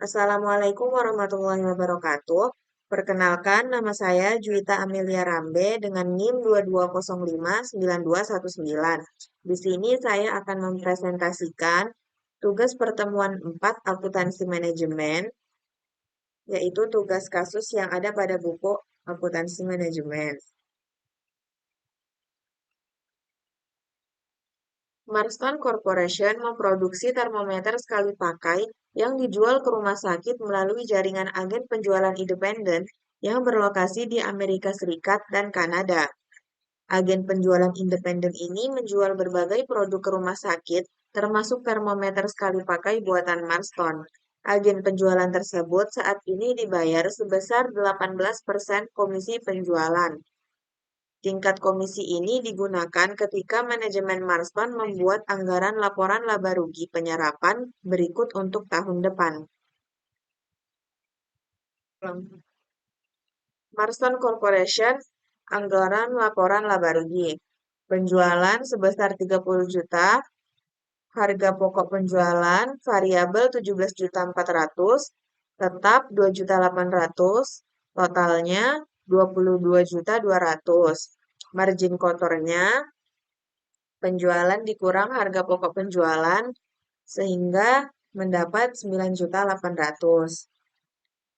Assalamualaikum warahmatullahi wabarakatuh. Perkenalkan, nama saya Juwita Amelia Rambe dengan NIM 22059219. Di sini saya akan mempresentasikan tugas pertemuan 4 akuntansi manajemen, yaitu tugas kasus yang ada pada buku akuntansi manajemen. Marston Corporation memproduksi termometer sekali pakai yang dijual ke rumah sakit melalui jaringan agen penjualan independen yang berlokasi di Amerika Serikat dan Kanada. Agen penjualan independen ini menjual berbagai produk ke rumah sakit, termasuk termometer sekali pakai buatan Marston. Agen penjualan tersebut saat ini dibayar sebesar 18% komisi penjualan. Tingkat komisi ini digunakan ketika manajemen Marston membuat anggaran laporan laba rugi penyerapan berikut untuk tahun depan. Marston Corporation, anggaran laporan laba rugi. Penjualan sebesar 30 juta, harga pokok penjualan variabel 17.400.000, tetap 2.800.000, totalnya 22.200.000. Margin kotornya penjualan dikurang harga pokok penjualan sehingga mendapat 9.800.000.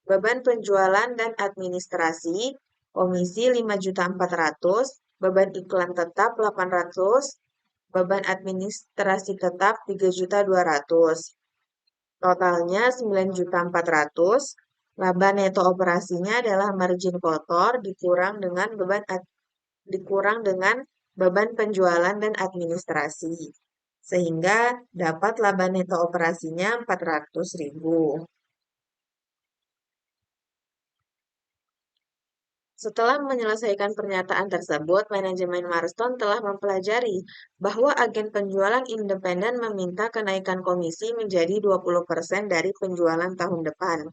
Beban penjualan dan administrasi komisi 5.400.000, beban iklan tetap 800, beban administrasi tetap 3.200. Totalnya 9.400. Laba neto operasinya adalah margin kotor dikurang dengan beban penjualan dan administrasi, sehingga dapat laba neto operasinya 400.000. Setelah menyelesaikan pernyataan tersebut, manajemen Marston telah mempelajari bahwa agen penjualan independen meminta kenaikan komisi menjadi 20% dari penjualan tahun depan.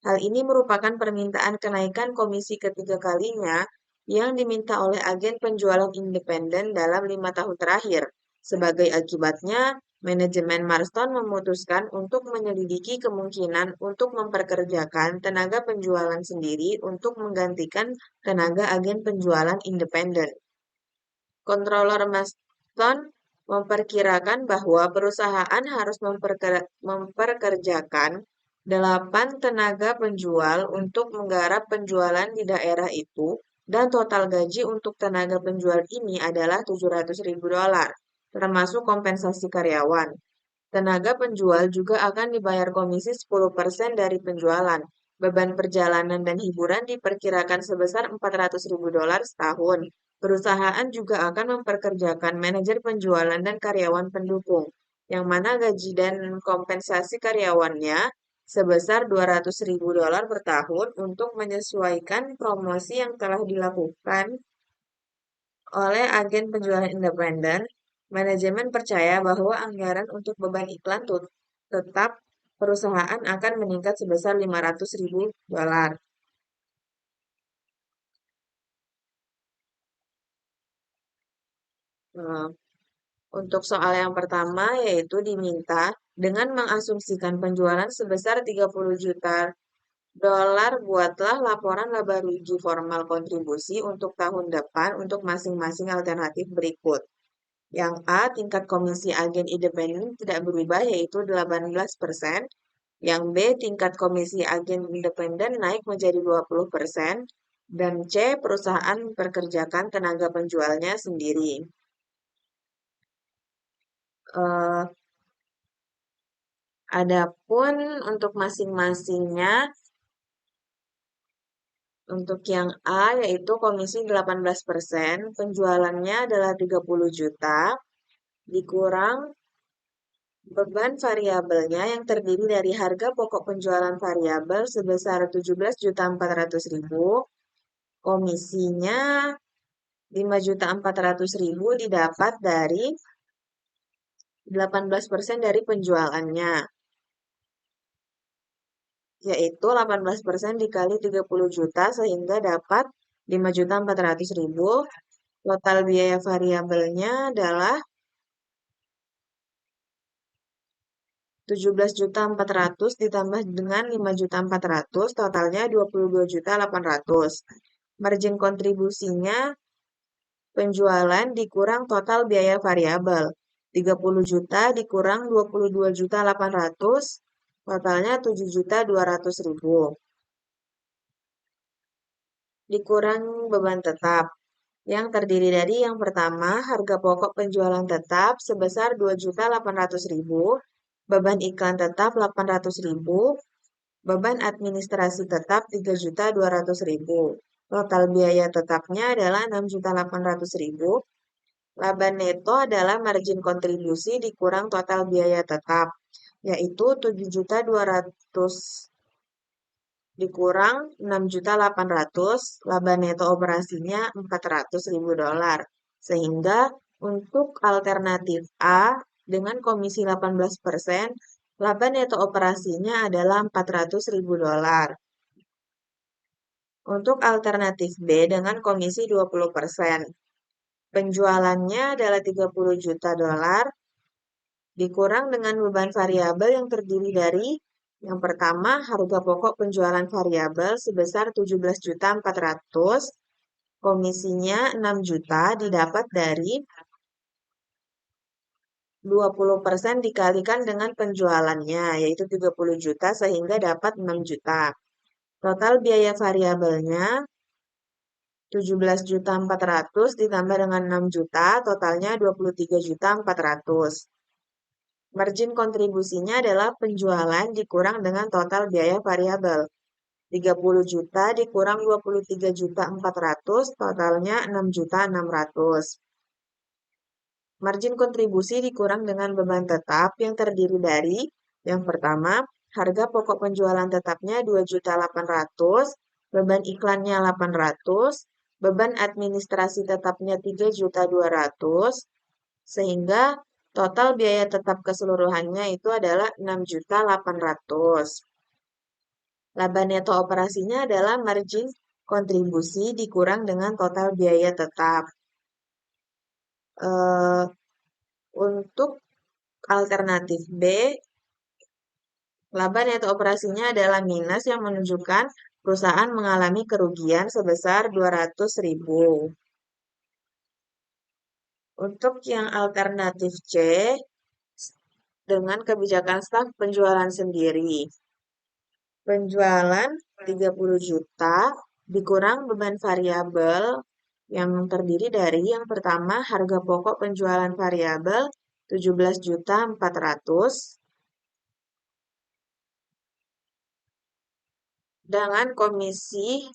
Hal ini merupakan permintaan kenaikan komisi ketiga kalinya yang diminta oleh agen penjualan independen dalam 5 tahun terakhir. Sebagai akibatnya, manajemen Marston memutuskan untuk menyelidiki kemungkinan untuk memperkerjakan tenaga penjualan sendiri untuk menggantikan tenaga agen penjualan independen. Controller Marston memperkirakan bahwa perusahaan harus memperkerjakan 8 tenaga penjual untuk menggarap penjualan di daerah itu, dan total gaji untuk tenaga penjual ini adalah $700.000, termasuk kompensasi karyawan. Tenaga penjual juga akan dibayar komisi 10% dari penjualan. Beban perjalanan dan hiburan diperkirakan sebesar $400.000 setahun. Perusahaan juga akan memperkerjakan manajer penjualan dan karyawan pendukung, yang mana gaji dan kompensasi karyawannya sebesar $200.000 per tahun untuk menyesuaikan promosi yang telah dilakukan oleh agen penjualan independen. Manajemen percaya bahwa anggaran untuk beban iklan tetap perusahaan akan meningkat sebesar $500.000. Nah, untuk soal yang pertama yaitu diminta dengan mengasumsikan penjualan sebesar 30 juta dolar, buatlah laporan laba rugi formal kontribusi untuk tahun depan untuk masing-masing alternatif berikut. Yang A, tingkat komisi agen independen tidak berubah yaitu 18%. Yang B, tingkat komisi agen independen naik menjadi 20%. Dan C, perusahaan memperkerjakan tenaga penjualnya sendiri. Eh, Adapun untuk masing-masingnya, untuk yang A yaitu komisi 18%, penjualannya adalah 30 juta, dikurang beban variabelnya yang terdiri dari harga pokok penjualan variabel sebesar 17.400.000, komisinya 5.400.000 didapat dari 18% dari penjualannya, yaitu 18% dikali 30 juta sehingga dapat 5.400.000. Total biaya variabelnya adalah 17.400.000 ditambah dengan 5.400.000, totalnya 22.800.000. Margin kontribusinya penjualan dikurang total biaya variabel. 30 juta dikurang 22.800.000, totalnya 7.200.000. Dikurang beban tetap, yang terdiri dari yang pertama, harga pokok penjualan tetap sebesar 2.800.000, beban iklan tetap 800.000, beban administrasi tetap 3.200.000. Total biaya tetapnya adalah 6.800.000. Laba neto adalah margin kontribusi dikurang total biaya tetap, yaitu 7.200.000 dikurang 6.800.000, laba neto operasinya $400.000. Sehingga untuk alternatif A dengan komisi 18%, laba neto operasinya adalah $400.000. Untuk alternatif B dengan komisi 20%, penjualannya adalah $30 juta, dikurang dengan beban variabel yang terdiri dari yang pertama, harga pokok penjualan variabel sebesar 17.400.000, komisinya 6 juta didapat dari 20% dikalikan dengan penjualannya, yaitu 30 juta sehingga dapat 6 juta. Total biaya variabelnya 17.400.000 ditambah dengan 6 juta, totalnya 23.400.000. Margin kontribusinya adalah penjualan dikurang dengan total biaya variabel. 30 juta dikurang 23.400.000, totalnya 6.600.000. Margin kontribusi dikurang dengan beban tetap yang terdiri dari yang pertama, harga pokok penjualan tetapnya 2.800.000, beban iklannya 800, beban administrasi tetapnya 3.200.000, sehingga total biaya tetap keseluruhannya itu adalah 6.800.000. Laba neto operasinya adalah margin kontribusi dikurang dengan total biaya tetap. Untuk alternatif B, laba neto operasinya adalah minus yang menunjukkan perusahaan mengalami kerugian sebesar 200.000. Untuk yang alternatif C, dengan kebijakan staf penjualan sendiri. Penjualan 30 juta dikurang beban variabel yang terdiri dari yang pertama, harga pokok penjualan variabel 17.400.000 dengan komisi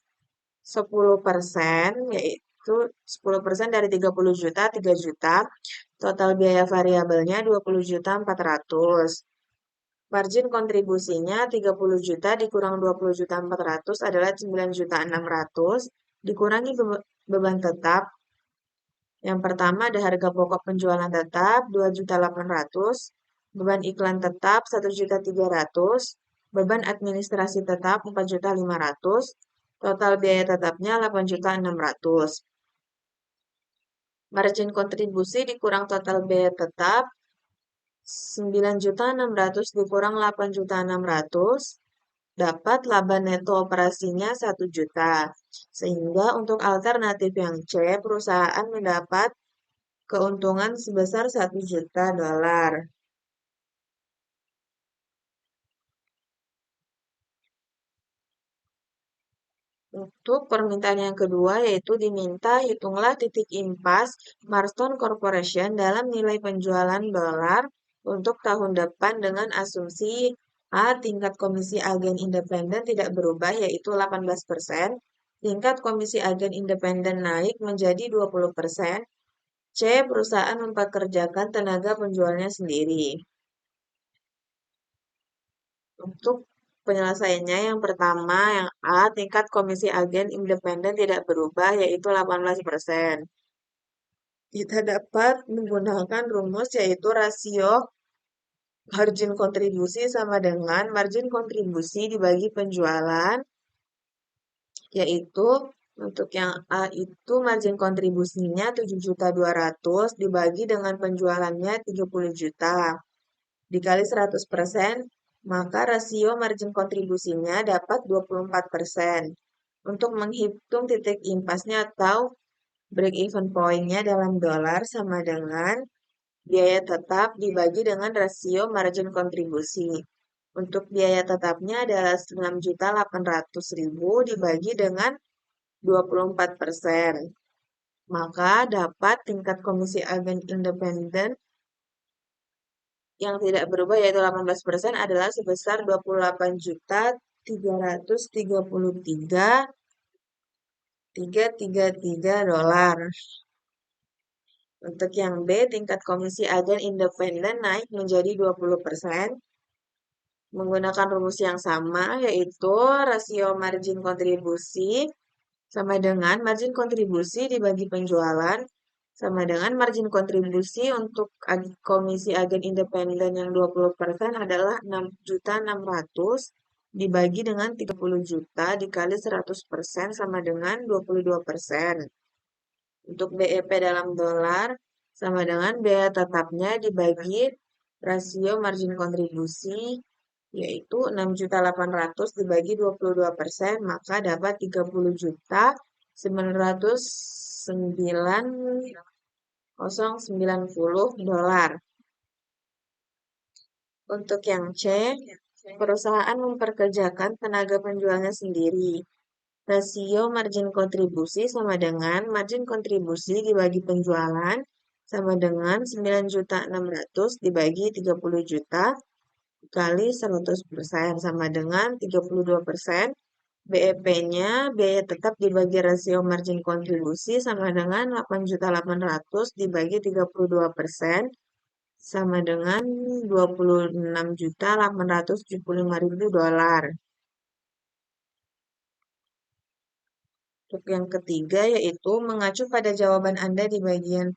10%, yaitu 10% dari 30 juta, 3 juta. Total biaya variabelnya 20.400.000. Margin kontribusinya 30 juta dikurang 20.400 adalah 9.600.000. Dikurangi beban tetap. Yang pertama ada harga pokok penjualan tetap 2.800.000, beban iklan tetap 1.300.000, beban administrasi tetap 4.500.000, total biaya tetapnya 8.600.000. Margin kontribusi dikurang total biaya tetap 9.600.000 dikurang 8.600.000, dapat laba neto operasinya 1 juta. Sehingga untuk alternatif yang C, perusahaan mendapat keuntungan sebesar 1 juta dolar. Untuk permintaan yang kedua yaitu diminta hitunglah titik impas Marston Corporation dalam nilai penjualan dolar untuk tahun depan dengan asumsi A. Tingkat komisi agen independen tidak berubah yaitu 18%, tingkat komisi agen independen naik menjadi 20%, C. Perusahaan mempekerjakan tenaga penjualnya sendiri. Untuk penyelesaiannya yang pertama, yang A, tingkat komisi agen independen tidak berubah yaitu 18%. Kita dapat menggunakan rumus yaitu rasio margin kontribusi sama dengan margin kontribusi dibagi penjualan, yaitu untuk yang A itu margin kontribusinya 7.200.000 dibagi dengan penjualannya 30 juta. dikali 100%, maka rasio margin kontribusinya dapat 24%. Untuk menghitung titik impasnya atau break-even point-nya dalam dolar sama dengan biaya tetap dibagi dengan rasio margin kontribusi. Untuk biaya tetapnya adalah 6.800.000 dibagi dengan 24%. Maka dapat tingkat komisi agen independen yang tidak berubah yaitu 18% adalah sebesar 28.333.333 dolar. Untuk yang B, tingkat komisi agen independen naik menjadi 20% menggunakan rumus yang sama, yaitu rasio margin kontribusi sama dengan margin kontribusi dibagi penjualan sama dengan margin kontribusi untuk komisi agen independen yang 20% adalah 6.600.000 dibagi dengan 30 juta dikali 100% sama dengan 22%. Untuk BEP dalam dolar sama dengan biaya tetapnya dibagi rasio margin kontribusi yaitu 6.800.000 dibagi 22%, maka dapat 30.990.90 dolar. Untuk yang C, perusahaan memperkerjakan tenaga penjualnya sendiri. Rasio margin kontribusi sama dengan margin kontribusi dibagi penjualan sama dengan 9.600.000 dibagi 30 juta kali 100% sama dengan 32%. BEP-nya biaya tetap dibagi rasio margin kontribusi sama dengan 8.800.000 dibagi 32% sama dengan 26.875.000 dolar. Untuk yang ketiga yaitu mengacu pada jawaban Anda di bagian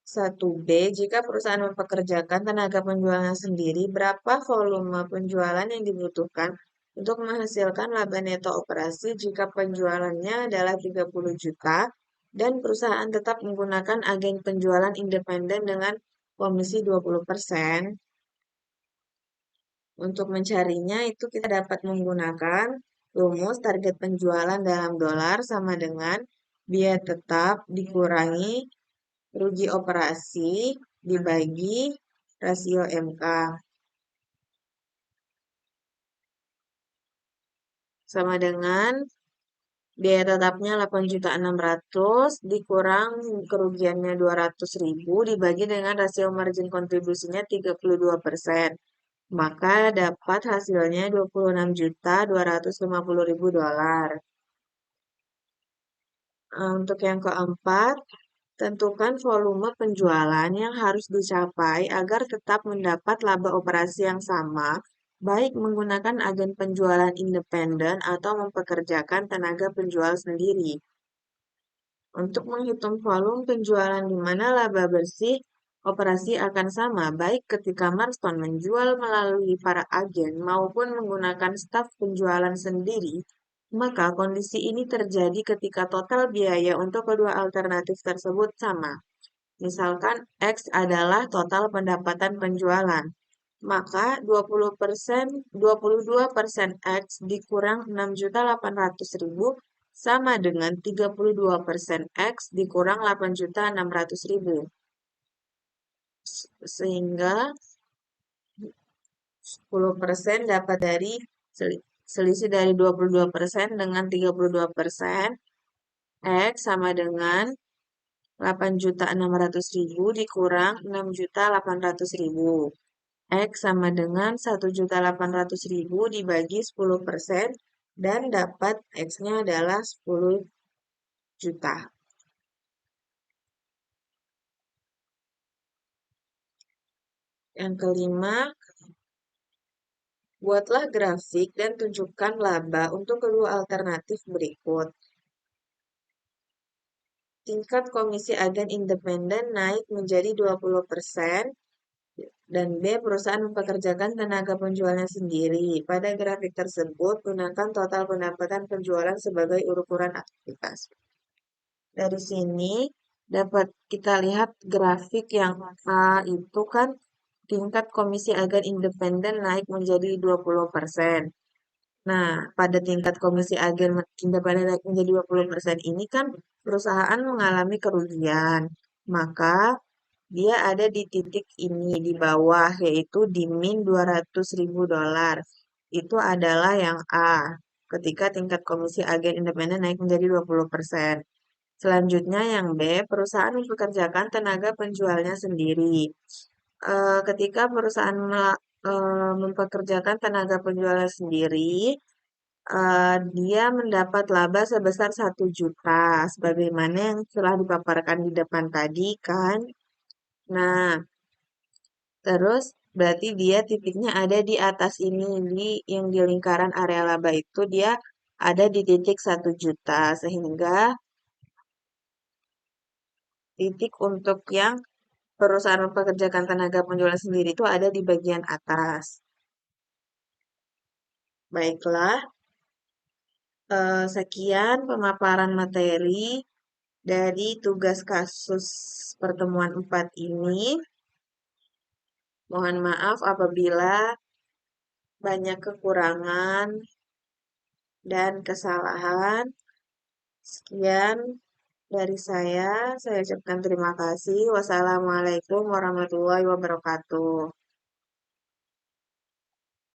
1B, jika perusahaan mempekerjakan tenaga penjualnya sendiri, berapa volume penjualan yang dibutuhkan untuk menghasilkan laba neto operasi jika penjualannya adalah 30 juta dan perusahaan tetap menggunakan agen penjualan independen dengan komisi 20%. Untuk mencarinya itu kita dapat menggunakan rumus target penjualan dalam dolar sama dengan biaya tetap dikurangi rugi operasi dibagi rasio MK. Sama dengan biaya tetapnya 8.600.000 dikurang kerugiannya 200.000 dibagi dengan rasio margin kontribusinya 32%. Maka dapat hasilnya 26.250.000 dolar. Untuk yang keempat, tentukan volume penjualan yang harus dicapai agar tetap mendapat laba operasi yang sama, baik menggunakan agen penjualan independen atau mempekerjakan tenaga penjual sendiri. Untuk menghitung volume penjualan di mana laba bersih operasi akan sama, baik ketika Marston menjual melalui para agen maupun menggunakan staf penjualan sendiri, maka kondisi ini terjadi ketika total biaya untuk kedua alternatif tersebut sama. Misalkan X adalah total pendapatan penjualan, maka 22% X dikurang 6.800.000 sama dengan 32% X dikurang 8.600.000. Sehingga 10% dapat dari selisih dari 22% dengan 32%. X sama dengan 8.600.000 dikurang 6.800.000. X sama dengan 1.800.000 dibagi 10% dan dapat X-nya adalah 10 juta. Yang kelima, buatlah grafik dan tunjukkan laba untuk kedua alternatif berikut. Tingkat komisi agen independen naik menjadi 20%, dan B, perusahaan mempekerjakan tenaga penjualnya sendiri. Pada grafik tersebut, gunakan total pendapatan penjualan sebagai ukuran aktivitas. Dari sini dapat kita lihat grafik yang A itu kan tingkat komisi agen independen naik menjadi 20%. Nah, pada tingkat komisi agen independen naik menjadi 20% ini kan perusahaan mengalami kerugian. Maka dia ada di titik ini di bawah, yaitu di min 200.000 dolar. Itu adalah yang A, ketika tingkat komisi agen independen naik menjadi 20%. Selanjutnya yang B, perusahaan mempekerjakan tenaga penjualnya sendiri. Ketika perusahaan mempekerjakan tenaga penjualnya sendiri, dia mendapat laba sebesar 1 juta, sebagaimana yang telah dipaparkan di depan tadi kan. Nah, terus berarti dia titiknya ada di atas ini, yang di lingkaran area laba itu dia ada di titik 1 juta, sehingga titik untuk yang perusahaan mempekerjakan tenaga penjualan sendiri itu ada di bagian atas. Baiklah, sekian pemaparan materi dari tugas kasus pertemuan 4 ini. Mohon maaf apabila banyak kekurangan dan kesalahan. Sekian dari saya ucapkan terima kasih. Wassalamualaikum warahmatullahi wabarakatuh.